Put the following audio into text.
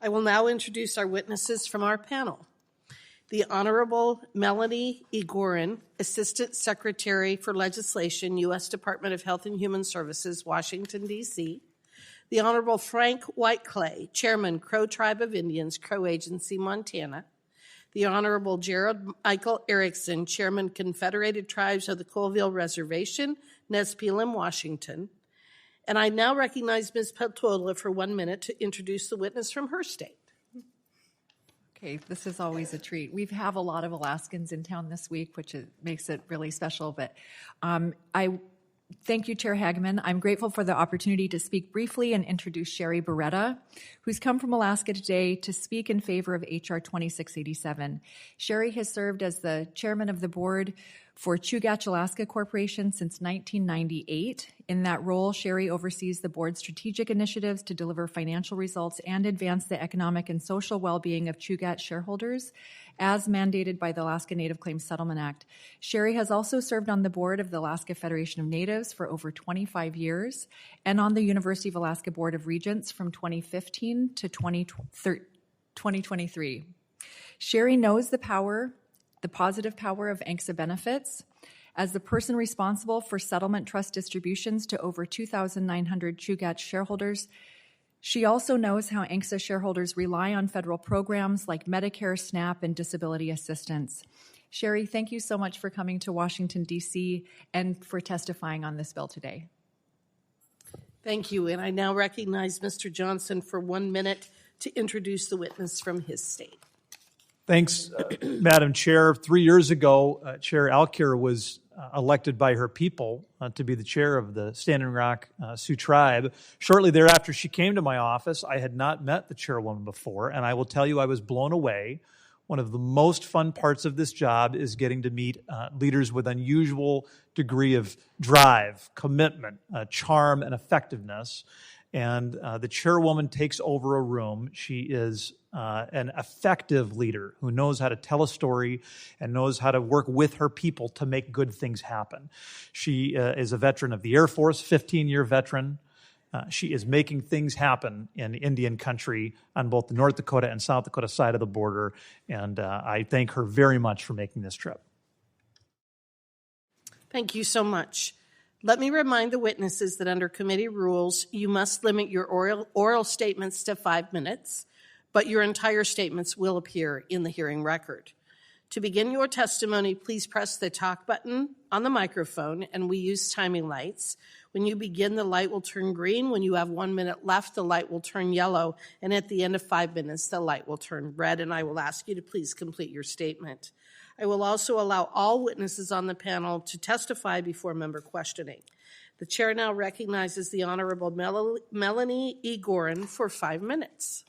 I will now introduce our witnesses from our panel. The Honorable Melanie Egorin, Assistant Secretary for Legislation, U.S. Department of Health and Human Services, Washington, D.C. The Honorable Frank Whiteclay, Chairman, Crow Tribe of Indians, Crow Agency, Montana. The Honorable Gerald Michael Erickson, Chairman, Confederated Tribes of the Colville Reservation, Nez Perce, Washington. And I now recognize Ms. Peltola for 1 minute to introduce the witness from her state. Okay, this is always a treat. We have a lot of Alaskans in town this week, which makes it really special. But I thank you, Chair Hageman. I'm grateful for the opportunity to speak briefly and introduce Sherry Beretta, who's come from Alaska today to speak in favor of H.R. 2687. Sherry has served as the chairman of the board for Chugach Alaska Corporation since 1998. In that role, Sherry oversees the board's strategic initiatives to deliver financial results and advance the economic and social well-being of Chugach shareholders, as mandated by the Alaska Native Claims Settlement Act. Sherry has also served on the board of the Alaska Federation of Natives for over 25 years and on the University of Alaska Board of Regents from 2015 to 2023. Sherry knows the positive power of ANCSA benefits. As the person responsible for settlement trust distributions to over 2,900 Chugach shareholders, she also knows how ANCSA shareholders rely on federal programs like Medicare, SNAP, and disability assistance. Sherry, thank you so much for coming to Washington, D.C., and for testifying on this bill today. Thank you, and I now recognize Mr. Johnson for 1 minute to introduce the witness from his state. Thanks, Madam Chair. 3 years ago, Chair Alkir was elected by her people to be the chair of the Standing Rock Sioux Tribe. Shortly thereafter, she came to my office. I had not met the chairwoman before, and I will tell you I was blown away. One of the most fun parts of this job is getting to meet leaders with unusual degree of drive, commitment, charm, and effectiveness. And the chairwoman takes over a room. She is an effective leader who knows how to tell a story and knows how to work with her people to make good things happen. She is a veteran of the Air Force, 15-year veteran. She is making things happen in Indian country on both the North Dakota and South Dakota side of the border, and I thank her very much for making this trip. Thank you so much. Let me remind the witnesses that under committee rules, you must limit your oral statements to 5 minutes, but your entire statements will appear in the hearing record. To begin your testimony, please press the talk button on the microphone, and we use timing lights. When you begin, the light will turn green. When you have 1 minute left, the light will turn yellow, and at the end of 5 minutes, the light will turn red, and I will ask you to please complete your statement. I will also allow all witnesses on the panel to testify before member questioning. The chair now recognizes the Honorable Melanie Egorin for 5 minutes.